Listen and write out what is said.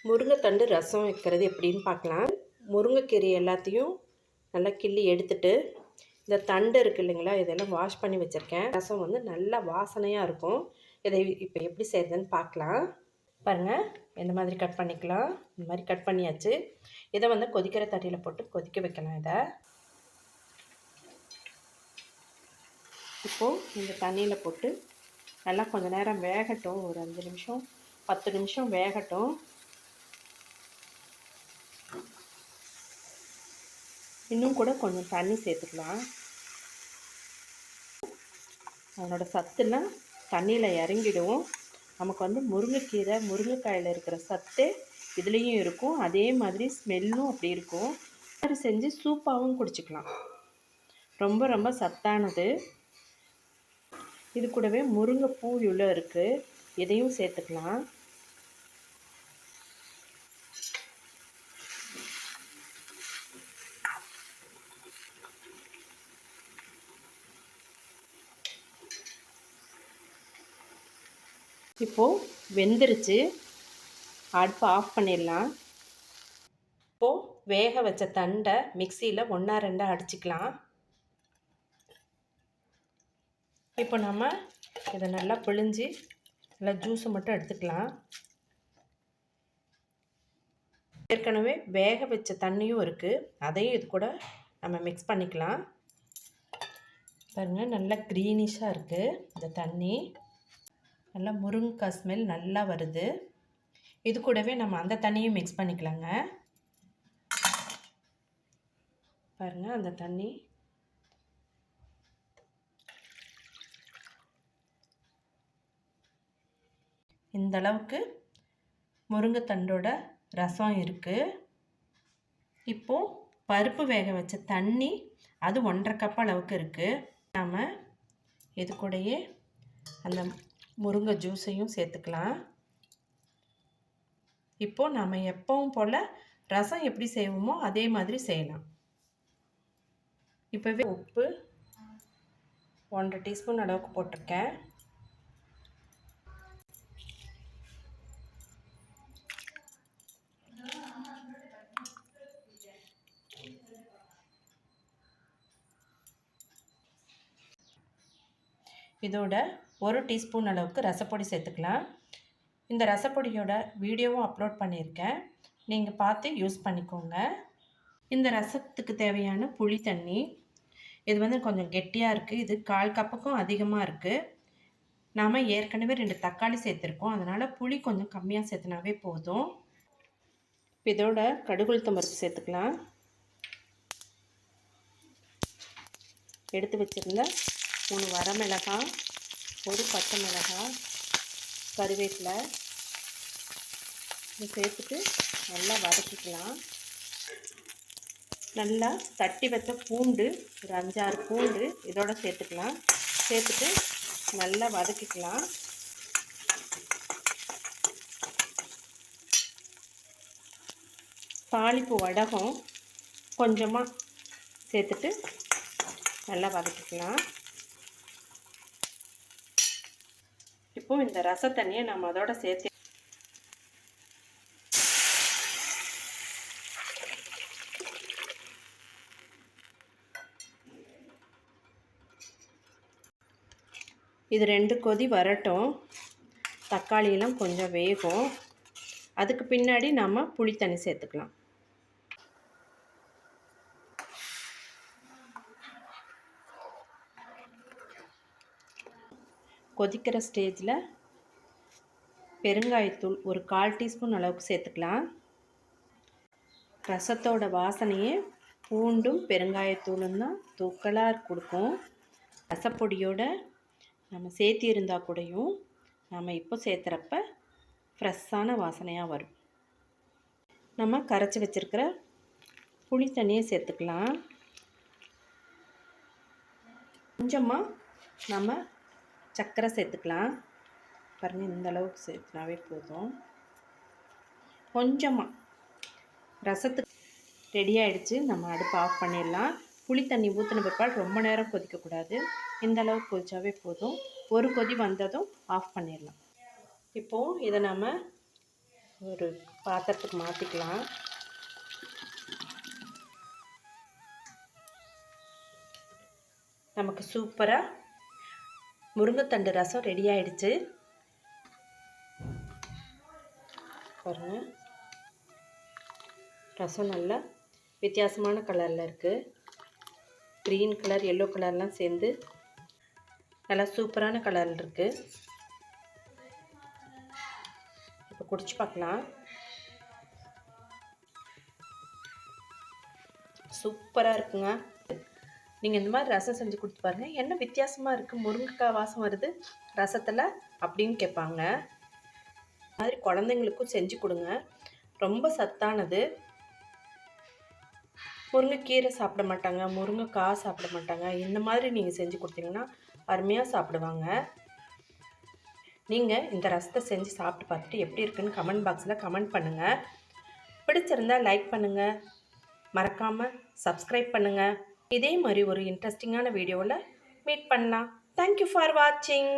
முருங்கைத்தண்டு ரசம் வைக்கிறது எப்படின்னு பார்க்கலாம். முருங்கைக்கீரை எல்லாத்தையும் நல்லா கிள்ளி எடுத்துட்டு இந்த தண்டு இருக்குது இல்லைங்களா, இதெல்லாம் வாஷ் பண்ணி வச்சுருக்கேன். ரசம் வந்து நல்லா வாசனையாக இருக்கும். இதை இப்போ எப்படி செய்கிறதுன்னு பார்க்கலாம். பாருங்கள், இந்த மாதிரி கட் பண்ணிக்கலாம். இந்த மாதிரி கட் பண்ணியாச்சு. இதை வந்து கொதிக்கிற தண்ணியில் போட்டு கொதிக்க வைக்கலாம். இதை இப்போது இந்த தண்ணியில் போட்டு நல்லா கொஞ்சம் நேரம் வேகட்டும். ஒரு 5 நிமிஷம் 10 நிமிஷம் வேகட்டும். இன்னும் கூட கொஞ்சம் தண்ணி சேர்த்துக்கலாம். அதனோட சத்துலாம் தண்ணியில் இறங்கிடும். நமக்கு வந்து முருங்கைக்கீரை முருங்கைக்காயில் இருக்கிற சத்தே இதுலேயும் இருக்கும். அதே மாதிரி ஸ்மெல்லும் அப்படி இருக்கும். அது செஞ்சு சூப்பாகவும் குடிச்சிக்கலாம். ரொம்ப ரொம்ப சத்தானது. இது கூடவே முருங்கைப்பூ இவ்வளோ இருக்குது, இதையும் சேர்த்துக்கலாம். இப்போது வெந்துருச்சு. அடுப்பு ஆஃப் பண்ணிடலாம். இப்போது வேக வச்ச தண்டை மிக்சியில் 1-2 அடிச்சுக்கலாம். இப்போ நம்ம இதை நல்லா பிழிஞ்சு நல்லா ஜூஸை மட்டும் எடுத்துக்கலாம். ஏற்கனவே வேக வச்ச தண்ணியும் இருக்குது, அதையும் இது கூட நம்ம மிக்ஸ் பண்ணிக்கலாம். பாருங்கள், நல்லா க்ரீனிஷாக இருக்குது இந்த தண்ணி. நல்லா முருங்கைக்காய் ஸ்மெல் நல்லா வருது. இது கூடவே நம்ம அந்த தண்ணியும் மிக்ஸ் பண்ணிக்கலாங்க. பாருங்கள், அந்த தண்ணி இந்த அளவுக்கு முருங்கைத்தண்டோட ரசம் இருக்குது. இப்போது பருப்பு வேக வச்ச தண்ணி அது 1.5 கப் அளவுக்கு இருக்குது. நாம் இது கூடயே அந்த முருங்கை ஜூஸையும் சேர்த்துக்கலாம். இப்போது நம்ம எப்பவும் போல் ரசம் எப்படி செய்வோமோ அதே மாதிரி செய்யலாம். இப்போவே உப்பு 1.5 டீஸ்பூன் அளவுக்கு போட்டிருக்கேன். இதோட 1 டீஸ்பூன் அளவுக்கு ரசப்பொடி சேர்த்துக்கலாம். இந்த ரசப்பொடியோட வீடியோவும் அப்லோட் பண்ணியிருக்கேன், நீங்கள் பார்த்து யூஸ் பண்ணிக்கோங்க. இந்த ரசத்துக்கு தேவையான புளி தண்ணி இது வந்து கொஞ்சம் கெட்டியாக இருக்குது. இது 1/4 கப்புக்கும் அதிகமாக இருக்குது. நாம் ஏற்கனவே 2 தக்காளி சேர்த்துருக்கோம், அதனால் புளி கொஞ்சம் கம்மியாக சேர்த்துனாவே போதும். இதோட கடுகுளுத்தம் பருப்பு சேர்த்துக்கலாம். எடுத்து வச்சுருந்த 3 வரமிளகாய், 1 பச்சை மிளகாய், கருவேப்பிலை இதை சேர்த்துட்டு நல்லா வதக்கிக்கலாம். நல்லா தட்டி வச்ச பூண்டு ஒரு 5-6 பூண்டு இதோட சேர்த்துக்கலாம். சேர்த்துட்டு நல்லா வதக்கிக்கலாம். தாளிப்பு வடகம் கொஞ்சமாக சேர்த்துட்டு நல்லா வதக்கிக்கலாம். இப்போ இந்த ரச தண்ணியை நம்ம அதோட சேர்த்து இது 2 கொதி வரட்டும். தக்காளியெல்லாம் கொஞ்சம் வேகும். அதுக்கு பின்னாடி நம்ம புளி தண்ணி சேர்த்துக்கலாம். கொதிக்கிற ஸ்டேஜில் பெருங்காயத்தூள் ஒரு 1/4 டீஸ்பூன் அளவுக்கு சேர்த்துக்கலாம். ரசத்தோட வாசனையே பூண்டும் பெருங்காயத்தூளும் தான் தூக்கலாக கொடுக்கும். ரசப்பொடியோட நம்ம சேர்த்தி இருந்தால் கூடயும் நம்ம இப்போ சேர்த்துறப்ப ஃப்ரெஷ்ஷான வாசனையாக வரும். நம்ம கரைச்சி வச்சுருக்கிற புளி தண்ணியை சேர்த்துக்கலாம். கொஞ்சமாக நம்ம சர்க்கரை சேர்த்துக்கலாம். பாருங்கள், இந்த அளவுக்கு சேர்த்துனாவே போதும். கொஞ்சமாக ரசத்துக்கு ரெடி ஆகிடுச்சு. நம்ம அடுப்பு ஆஃப் பண்ணிடலாம். புளி தண்ணி ஊற்றின பிற்பாடு ரொம்ப நேரம் கொதிக்கக்கூடாது. இந்த அளவுக்கு கொதிச்சாவே போதும். ஒரு கொதி வந்ததும் ஆஃப் பண்ணிடலாம். இப்போது இதை நம்ம ஒரு பாத்திரத்துக்கு மாற்றிக்கலாம். நமக்கு சூப்பராக முருங்கைத்தண்டு ரசம் ரெடி ஆயிடுச்சு. பாருங்க, ரசம் நல்லா வித்தியாசமான கலரில் இருக்குது. க்ரீன் கலர், எல்லோ கலர்லாம் சேர்ந்து நல்லா சூப்பரான கலரில் இருக்குது. இப்போ குடிச்சு பார்க்கலாம். சூப்பராக இருக்குங்க. நீங்கள் இந்த மாதிரி ரசம் செஞ்சு கொடுத்து பாருங்கள். என்ன வித்தியாசமாக இருக்குது, முருங்கைக்காய் வாசம் வருது ரசத்தில் அப்படின்னு கேட்பாங்க. அது மாதிரி குழந்தைங்களுக்கும் செஞ்சு கொடுங்க. ரொம்ப சத்தானது. முருங்கைக்கீரை சாப்பிட மாட்டாங்க, முருங்கைக்காய் சாப்பிட மாட்டாங்க. இந்த மாதிரி நீங்கள் செஞ்சு கொடுத்தீங்கன்னா அருமையாக சாப்பிடுவாங்க. நீங்கள் இந்த ரசத்தை செஞ்சு சாப்பிட்டு பார்த்துட்டு எப்படி இருக்குன்னு கமெண்ட் பாக்ஸில் கமெண்ட் பண்ணுங்கள். பிடிச்சிருந்தால் லைக் பண்ணுங்கள், மறக்காமல் சப்ஸ்கிரைப் பண்ணுங்கள். இதே மாதிரி ஒரு இன்ட்ரெஸ்டிங்கான வீடியோவில் மீட் பண்ணலாம். தேங்க்யூ ஃபார் வாட்சிங்.